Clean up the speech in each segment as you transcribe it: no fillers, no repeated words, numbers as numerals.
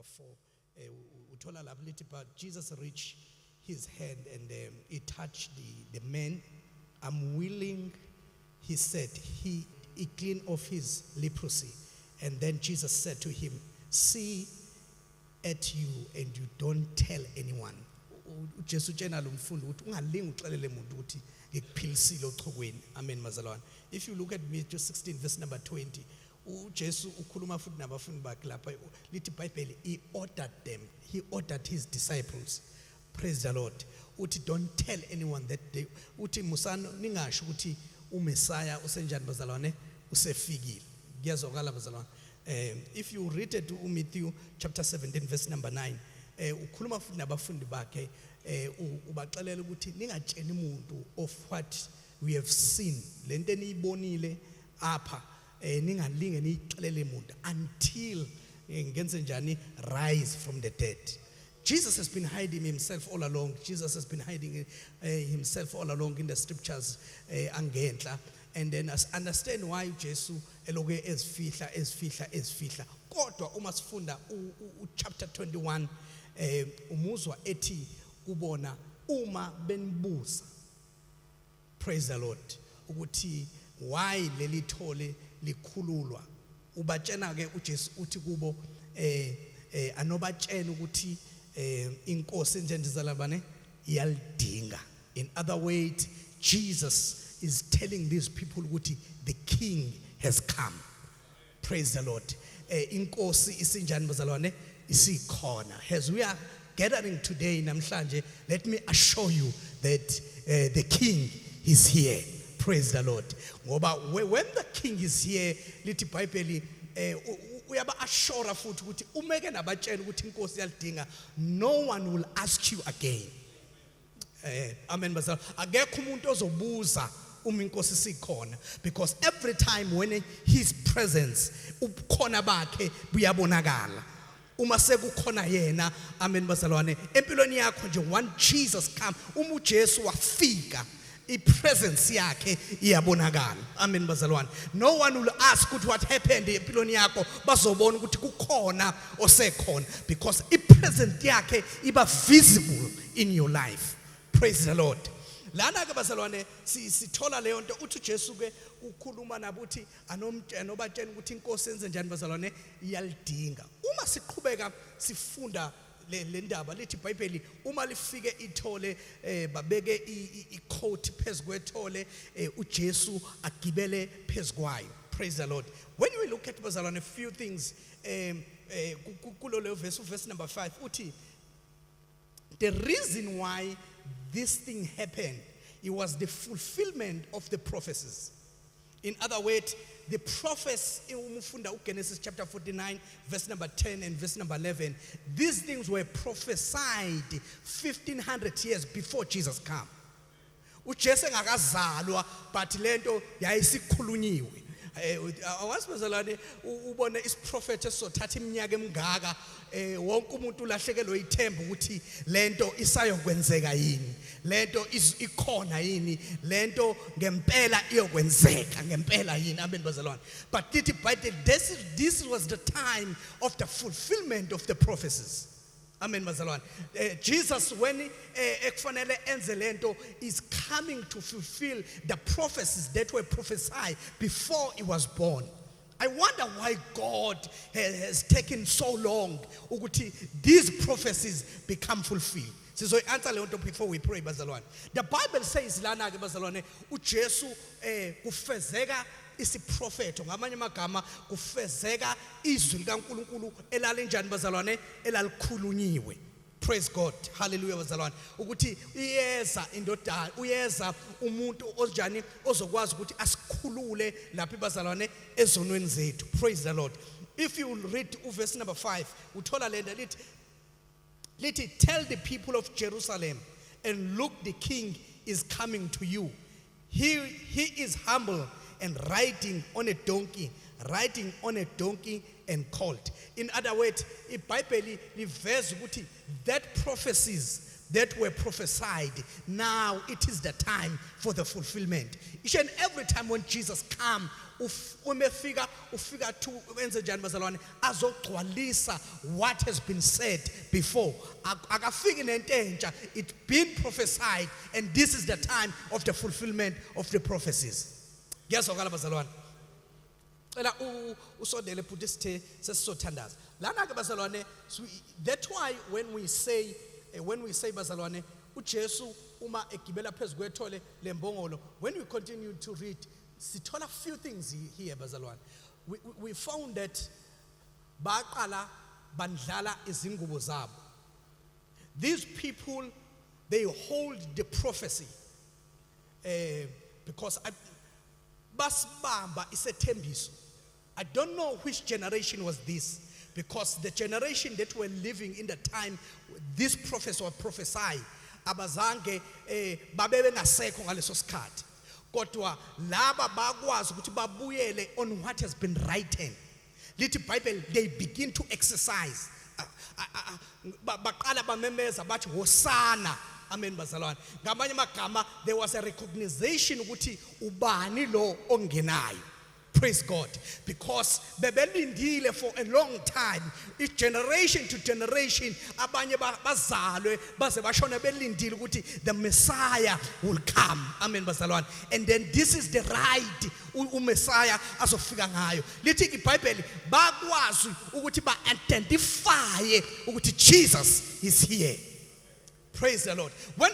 4, uthola lapho lithi, but Jesus reached his hand and he touched the man. I'm willing, he said, he cleaned off his leprosy. And then Jesus said to him, see at you and you don't tell anyone. uJesu utshena lo mfundi ukuthi ungalingi uxelele umuntu ukuthi ngikuphilisile ochokweni. Amen mazalwane. If you look at Matthew 16 verse number 20, uJesu ukhuluma futhi nabafundi bakhe lapha lithi iBhayibheli, he ordered his disciples. Praise the Lord. Uthi don't tell anyone that they uthi musana ningasho ukuthi uMessiah usenjani bazalwane usefikile. Kuyazwakala bazalwane. If you read it to Matthew chapter 17 verse number 9, ukhuluma futhi nabafundi bakhe ubaxelela ukuthi ningatsheni umuntu of what we have seen, lento eniyibonile apha ningalinge niyixelele umuntu until ngenze njani rise from the dead. Jesus has been hiding himself all along. Jesus has been hiding himself all along in the scriptures angenhla. And then understand why Jesu eloke ezifihla. Kodwa uma sifunda chapter 21 umuzwa ethi kubona uma benibuza, praise the Lord, ukuthi why leli thole likhululwa, ubatshena ke uJesu uthi kubo anobatshena ukuthi inkosi njendizalabane iyalidinga. In other words, Jesus is telling these people ukuthi the king has come. Praise the Lord. Inkosi isinjani bazalwane isikhona. As we are gathering today namhlanje, let me assure you that the king is here. Praise the Lord. Ngoba when the king is here, lithi iBhayibheli uyaba assure futhi ukuthi umeke nabatshela ukuthi inkosi iyalidinga, no one will ask you again. Amen bazalwane. Akekho umuntu ozobuza uma inkosi sikhona, because every time when his presence ubukhona bakhe buyabonakala. Uma sekukhona yena, amen bazalwane, empilweni yakho nje one Jesus come, uma uJesu wafika, ipresence yakhe iyabonakala. Amen bazalwane. No one will ask what happened empilweni yakho, bazobona ukuthi kukhona osekhona, because ipresence yakhe iba visible in your life. Praise the Lord. Lana ke bazalwane sithola leyo nto uthi Jesu ke ukhuluma nabo uthi anobatshena ukuthi inkosi yenze njani bazalwane iyalidinga. Uma siqhubeka sifunda le ndaba lithi iBhayibheli uma lifike ithole babeke icoat phezukwethole uJesu agibele phezukwayo. Praise the Lord. When we look at bazalwane a few things kulo le verse number 5 uthi the reason why this thing happened, it was the fulfillment of the prophecies. In other words, the prophets in Genesis chapter 49, verse number 10 and verse number 11, these things were prophesied 1500 years before Jesus came. uJesu ngakazalwa but lento yayisikhulunyiwe. Awasibazalane ubone isiprofeti esothatha iminyaka emingaka wonke umuntu ulahlekelwe ithemba ukuthi lento isayokwenzeka yini, lento ikhona yini, lento ngempela iyokwenzeka ngempela yini. Amen bazalwane. But this was the time of the fulfillment of the prophecies. Amen bazalwane. Jesus when ekufanele enze lento is coming to fulfill the prophecies that were prophesied before he was born. I wonder why God has taken so long ukuthi these prophecies become fulfilled. So answer lento before we pray bazalwane. The Bible says lana ke bazalwane uJesu kufezeka isiprofeto, ngamanye amagama kufezeka izwi likaNkulunkulu elalinjani bazalwane elalikhulunyiwe. Praise God. Hallelujah bazalwane. Ukuthi iyeza indodana, uyeza umuntu onjani ozokwazi ukuthi asikhulule lapha bazalwane ezonweni zethu. Praise the Lord. If you read verse number 5, uthola lento lithi tell the people of Jerusalem, and look, the king is coming to you. He is humble and riding on a donkey and colt. In other words, iBhayibheli liveza ukuthi that prophecies that were prophesied, now it is the time for the fulfillment. Each and every time when Jesus comes, ufika to wenze njani bazalwane azogcwalisa what has been said before. Akafiki nento entsha, it's been prophesied, and this is the time of the fulfillment of the prophecies. Ngiyazwakala bazalwane. Cela usondele futhi sithe sesizothandaza. Lana ke bazalwane, that's why when we say bazalwane uJesu uma egibela phezulu kwethole lembongolo, when we continue to read, sithola a few things here bazalwane. We found that baqala bandlala izingubo zabo. These people, they hold the prophecy because basibamba isethembiso. I don't know which generation was this, because the generation that were living in the time this prophet was prophesying, abazange babebe ngasekho ngaleso sikhathi. Kodwa laba bakwazi ukuthi babuyele on what has been written. Lithi Bible, they begin to exercise. Baqala bamemeza bathi hosana. Amen bazalwane. Ngamanye amagama, there was a recognition ukuthi ubani lo ongenayo. Praise God. Because bebelindile for a long time, each generation to generation, abanye bazalwe baze bashona belindile ukuthi the Messiah will come. Amen bazalwane. And then this is the right Messiah azofika ngayo. Lithi iBhayibheli bakwazi ukuthi ba identify ukuthi Jesus is here. Praise the Lord. When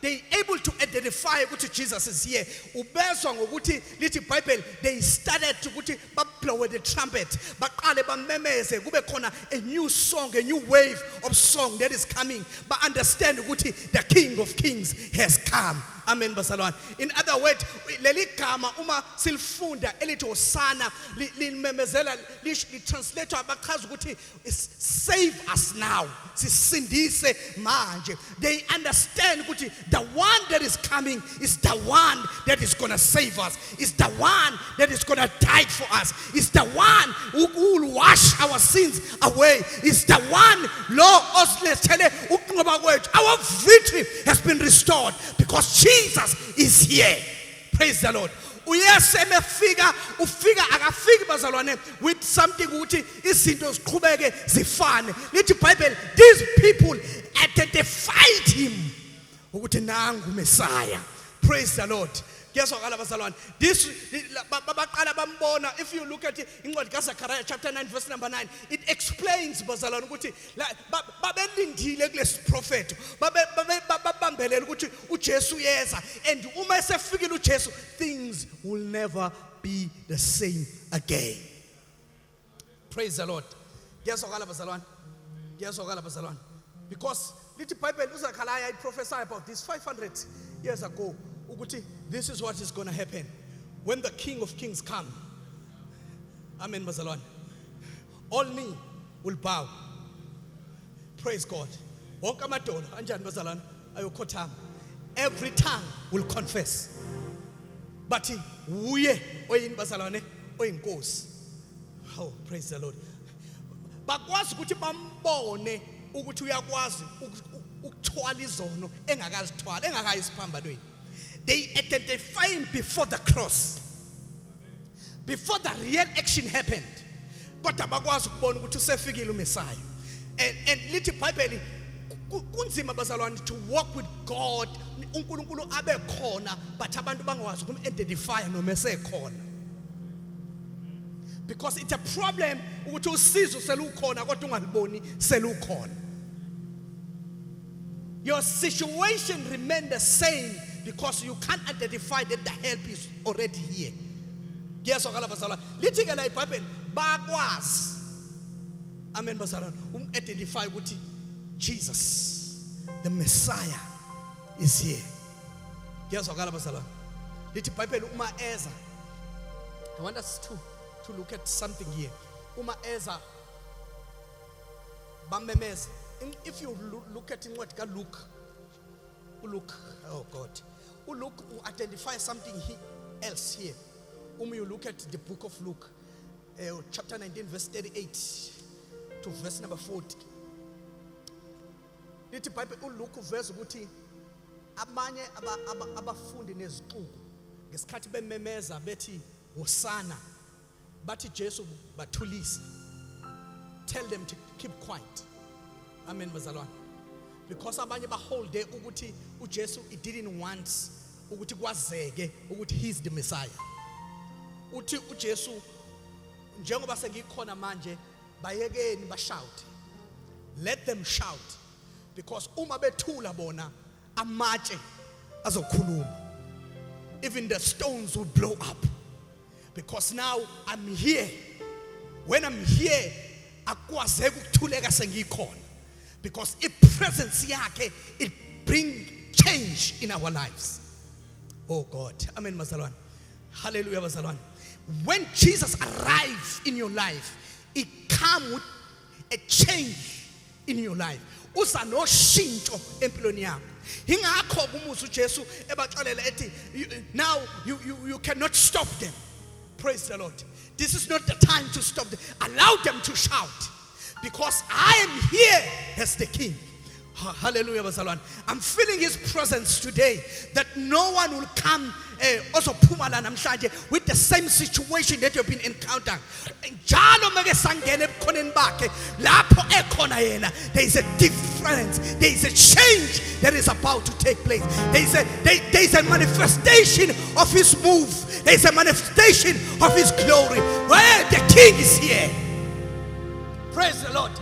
they able to identify ukuthi Jesus is here, ubezwa ngokuthi lithi Bible, they started to ukuthi blow the trumpet, baqale bamemeze kube khona a new song, a new wave of song that is coming. But understand ukuthi the King of Kings has come. Amen bazalwane. In other words, leli gama uma silfunda elithi hosana limemezela li-translate abachaza ukuthi save us now, sisindise manje. They understand ukuthi the one that is coming is the one that is going to save us, is the one that is going to die for us, is the one who will wash our sins away, is the one our victory has been restored because Jesus is here. Praise the Lord. Ufika akafiki bazalwane with something ukuthi izinto ziqhubeke zifane. Lithi Bible, these people identified him ukuthi nangu Messiah. Praise the Lord. Kuyazwakala bazalwane. This babaqala bambona. If you look at it in Zechariah chapter 9 verse number 9, it explains bazalwane ukuthi babelindile kulesi prophet, babambelele ukuthi uJesu yeza, and uma esefikile uJesu, things will never be the same again. Praise the Lord. Kuyazwakala bazalwane. Kuyazwakala bazalwane. Because little Bible uZechariah prophesied about this 500 years ago. This is what is going to happen when the King of Kings comes. Amen bazalwane. All knee will bow. Praise God. Wonke amadolo anjani bazalwane ayokhothama. Every tongue will confess. But uye oyini bazalwane oyinkosi. Oh, praise the Lord. Bakwazi ukuthi bambone ukuthi uyakwazi ukuthwala izono engakazithwala engakayisiphambanweni. They identify him before the cross, before the real action happened. Kodwa bakwazi ukubona ukuthi usefikile uMessiah. And lithi Bible kunzima bazalwane to walk with God, uNkulunkulu abe khona but abantu bangakwazi ukum-identify noma esekhona. Because it's a problem ukuthi usizo selukhona kodwa ungaliboni selukhona. Your situation remains the same because you can't identify that the help is already here. Yes, bazalwane. Lithi ke la iBhayibheli bakwazi. Amen bazalwane. Identify ukuthi Jesus, the Messiah, is here. Yes, bazalwane. Lithi iBhayibheli uma eza. I want us to look at something here. Uma eza bamemeza. If you look at what God look, oh God, Luke will identify something else here. You look at the book of Luke, chapter 19, verse 38 to verse number 40. lithi iBhayibheli uLuke uveza ukuthi abanye abafundi nezixuku ngesikhathi bememeza bethi hosana bathi Jesu bathulise, tell them to keep quiet. Amen bazalwane. Because abanye baholde ukuthi uJesu he didn't want ukuthi kwazeke ukuthi he's the Messiah. Uthi uJesu njengoba sengikhona manje bayekeni bashout. Let them shout, because uma bethula bona amatshe azokhuluma. Even the stones will blow up, because now I'm here. When I'm here akwazeke ukuthuleka sengikhona, because presence yakhe it bring change in our lives. Oh God, amen bazalwane. Hallelujah bazalwane. When Jesus arrives in your life, it comes with a change in your life. Uza no shintsho empilweni yakho. Ingakho umusa uJesu ebaxolela ethi now you cannot stop them. Praise the Lord. This is not the time to stop them. Allow them to shout, because I am here as the King. Hallelujah bazalwane. I'm feeling his presence today, that no one will come also phumala namhlanje with the same situation that you've been encountering. Njalo meke sangena ebukhoneni bakhe lapho ekhona yena, there is a difference, there is a change that is about to take place. There is a manifestation of his move, there is a manifestation of his glory where the King is here. Praise the Lord.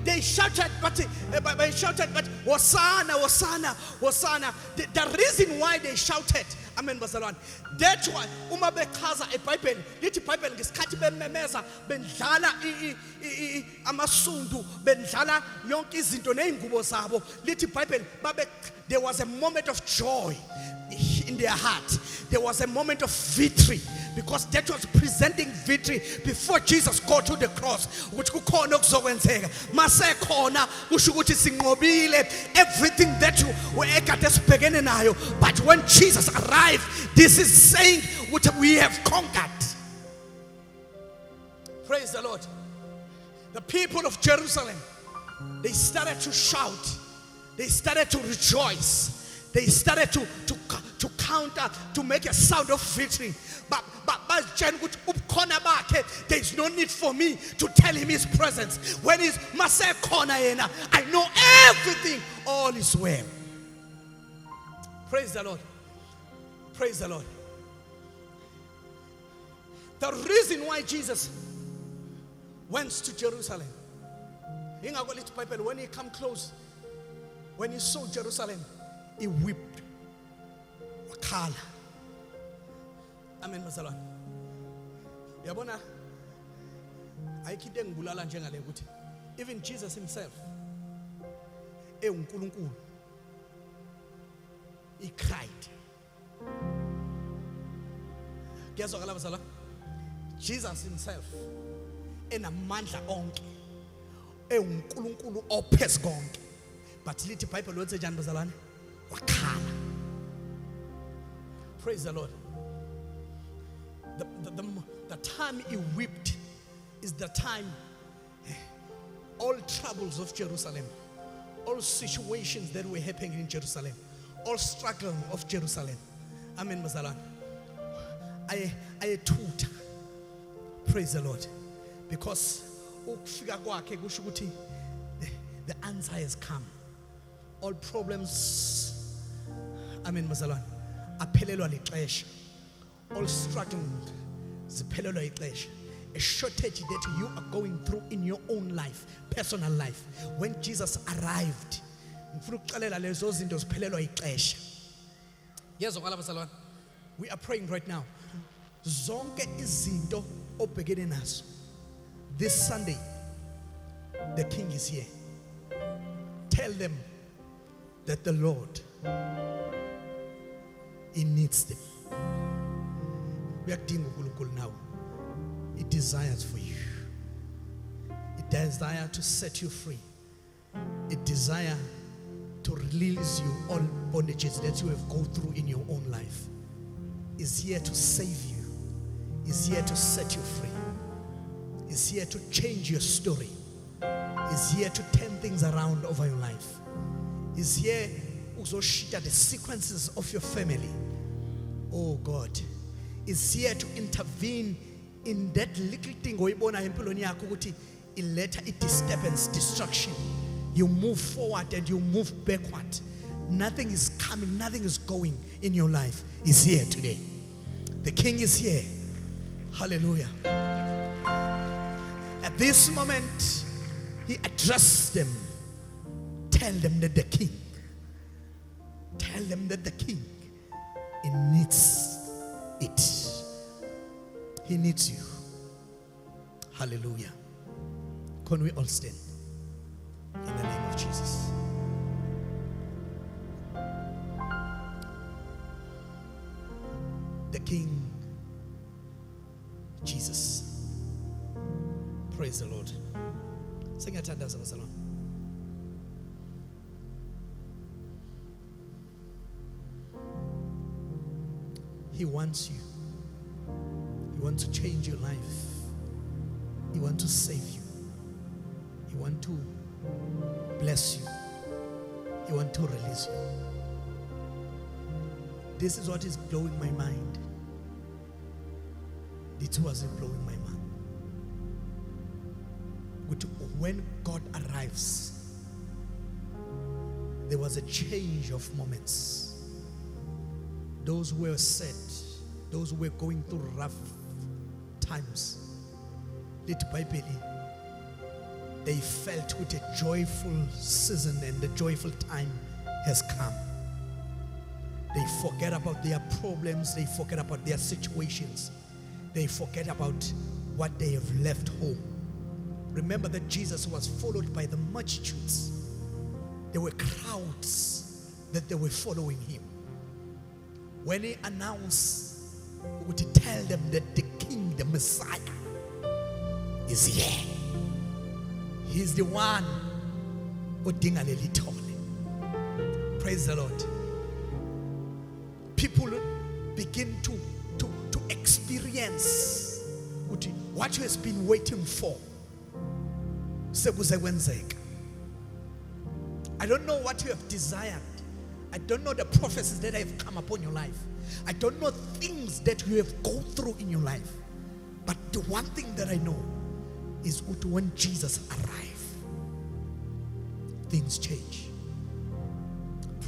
They shouted, but Hosanna, Hosanna, Hosanna. The reason why they shouted, amen bazalwane, that's why uma bechaza eBhayibheli lithi iBhayibheli ngesikhathi bememeza bendlala amasundu bendlala yonke izinto nezingubo zabo, lithi iBhayibheli there was a moment of joy in their heart. There was a moment of victory, because that was presenting victory before Jesus got to the cross. Which kukhona okuzokwenzeka masekhona kusho ukuthi sinqobile everything that we ekade sibhekene nayo. But when Jesus arrived, this is saying what we have conquered. Praise the Lord. The people of Jerusalem, they started to shout, they started to rejoice, they started to counter, to make a sound of victory. But there is no need for me to tell him his presence. When he's I know everything, all is well. Praise the Lord. Praise the Lord. The reason why Jesus went to Jerusalem, when he came close, when he saw Jerusalem, he wept. Wakhala. Amen bazalwane. Yabona ayikho engibulala njengale ukuthi even Jesus himself uNkulunkulu, he cried. Kuyazwakala bazalwane. Jesus himself enamandla onke uNkulunkulu ophes konke, but lithi iBhayibheli wenze njani bazalwane? Wakhala. Praise the Lord. The time he wept is the time all troubles of Jerusalem, all situations that were happening in Jerusalem, all struggle of Jerusalem. Amen bazalwane. I thought, praise the Lord, because ukufika kwakhe kusho ukuthi the answer has come. All problems, amen bazalwane, aphelelwa lixesha. All struggling ziphelelwa ixesha. A shortage that you are going through in your own life, personal life. When Jesus arrived, ngifuna ukuxelela lezo zinto ziphelelwa ixesha. Yezwakala bazalwane. We are praying right now. Zonke izinto obhekene nazo, this Sunday the King is here. Tell them that the Lord, he needs them. Now, he desires for you. He desires to set you free. He desires to release you all bondages that you have gone through in your own life. He's here to save you. He's here to set you free. He's here to change your story. is here to turn things around over your life. Is here to shift the sequences of your family. Oh God. Is here to intervene in that little thing oyibona empilweni yakho ukuthi iletha disturbance, destruction. You move forward and you move backward. Nothing is coming, nothing is going in your life. Is here today. The King is here. Hallelujah. At this moment, he addressed them. Tell them that the King he needs it. He needs you. Hallelujah. Can we all stand? In the name of Jesus. The King, Jesus. Praise the Lord. Sing a tandaza salon. He wants you. He wants to change your life. He wants to save you. He wants to bless you. He wants to release you. This is what is blowing my mind. It wasn't blowing my mind. When God arrives, there was a change of moments. Those who were sad, those who were going through rough times, they felt with a joyful season, and the joyful time has come. They forget about their problems, they forget about their situations, they forget about what they have left home. Remember that Jesus was followed by the multitudes. There were crowds that they were following him. When he announced, he would tell them that the King, the Messiah, is here. He's the one who dingaleli tole. Praise the Lord. People begin to experience what you has been waiting for. I don't know what you have desired. I don't know the prophecies that have come upon your life. I don't know things that you have gone through in your life. But the one thing that I know is when Jesus arrives, things change.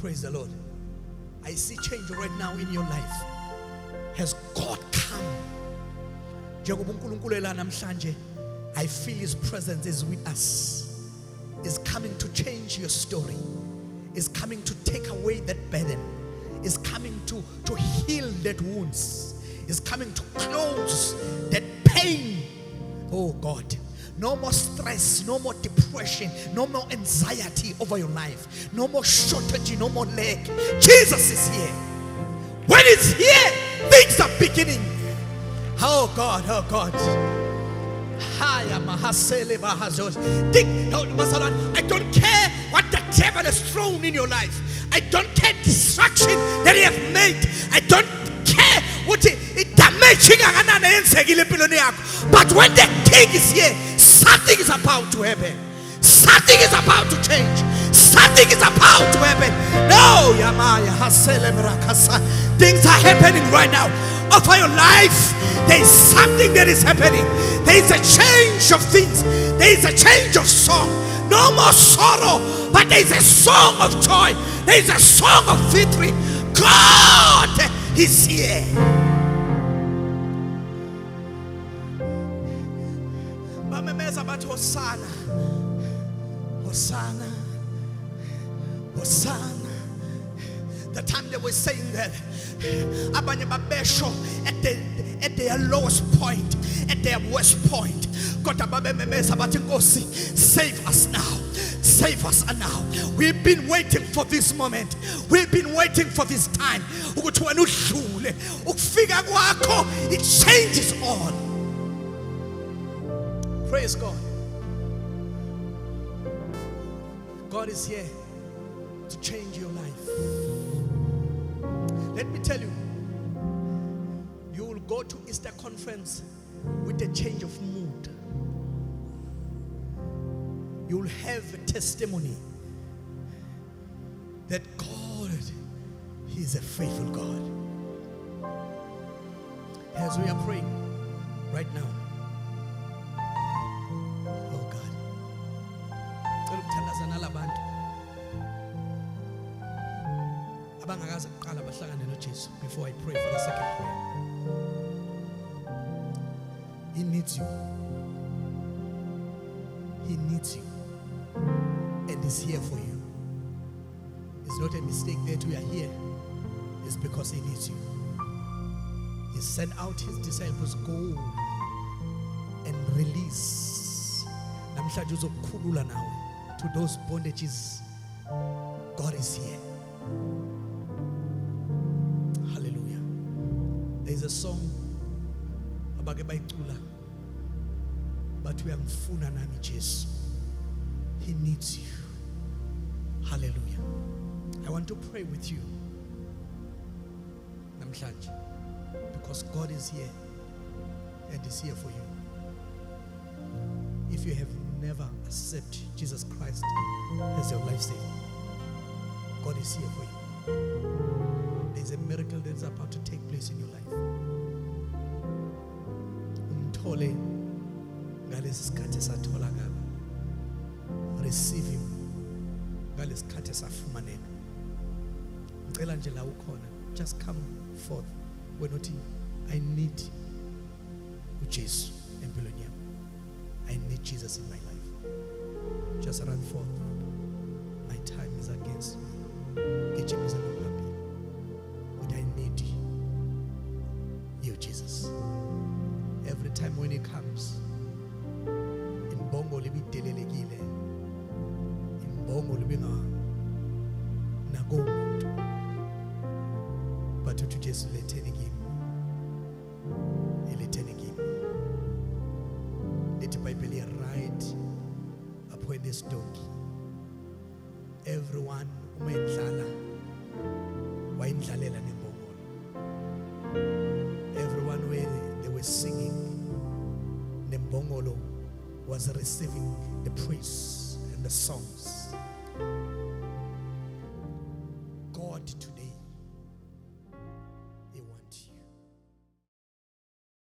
Praise the Lord. I see change right now in your life. Has God come? I feel his presence is with us. Is coming to change your story. Is coming to take away that burden. Is coming to heal that wounds. Is coming to close that pain. Oh God. No more stress, no more depression, no more anxiety over your life. No more shortage, no more lack. Jesus is here. When it's here, things are beginning. Oh God, oh God. I don't care what the devil has thrown in your life. I don't care distraction that he has made. I don't care what it damaging. But when the King is here, something is about to happen. Something is about to change. Something is about to happen. No, things are happening right now. Over your life, there is something that is happening. There is a change of things. There is a change of song. No more sorrow, but there is a song of joy. There is a song of victory. God is here. About Hosanna, Hosanna, Hosanna. The time they were saying that at their lowest point, at their worst point, save us now. Save us now. We've been waiting for this moment. We've been waiting for this time. It changes all. Praise God. God is here to change your life. Let me tell you, you will go to Easter conference with a change of mood. you'll have a testimony that God, He is a faithful God. As we are praying right now, oh God, cela ukuthandazana labantu abangakaze kuqala bahlangane noJesu. Before I pray for the second prayer, He needs you. He needs you and is here for you. It's not a mistake that we are here. It's because He needs you. He sent out His disciples, go and release. Namhlanje uzokukhulula nawe to those bondages. God is here. Hallelujah. There is a song abake bayicula bathi uyangifuna nami Jesu. He needs you. Hallelujah. I want to pray with you namhlanje because God is here and is here for you. If you have never accepted Jesus Christ as your lifestyle, God is here for you. There's a miracle that is about to take place in your life. Umthole ngalesi sikhathi satholakala. Receive Him ngalesi sikhathi safumaneka. Ngicela nje la ukhona, just come forth. Wenothi I need uJesu empilweni yami. I need Jesus in my life. Just run forth. My time is against me. Gijimisa ngaphambili. But I need you, Jesus. Every time when He comes, imbongo libidelelekile, imbongo libinga nakumuntu, but uthi Jesu letheni kimi, eletheni kimi. Let the Bible right upon this donkey. Everyone uma endlala wayindlalela nembongolo. Everyone where they were singing, nembongolo was receiving the praise and the songs. God to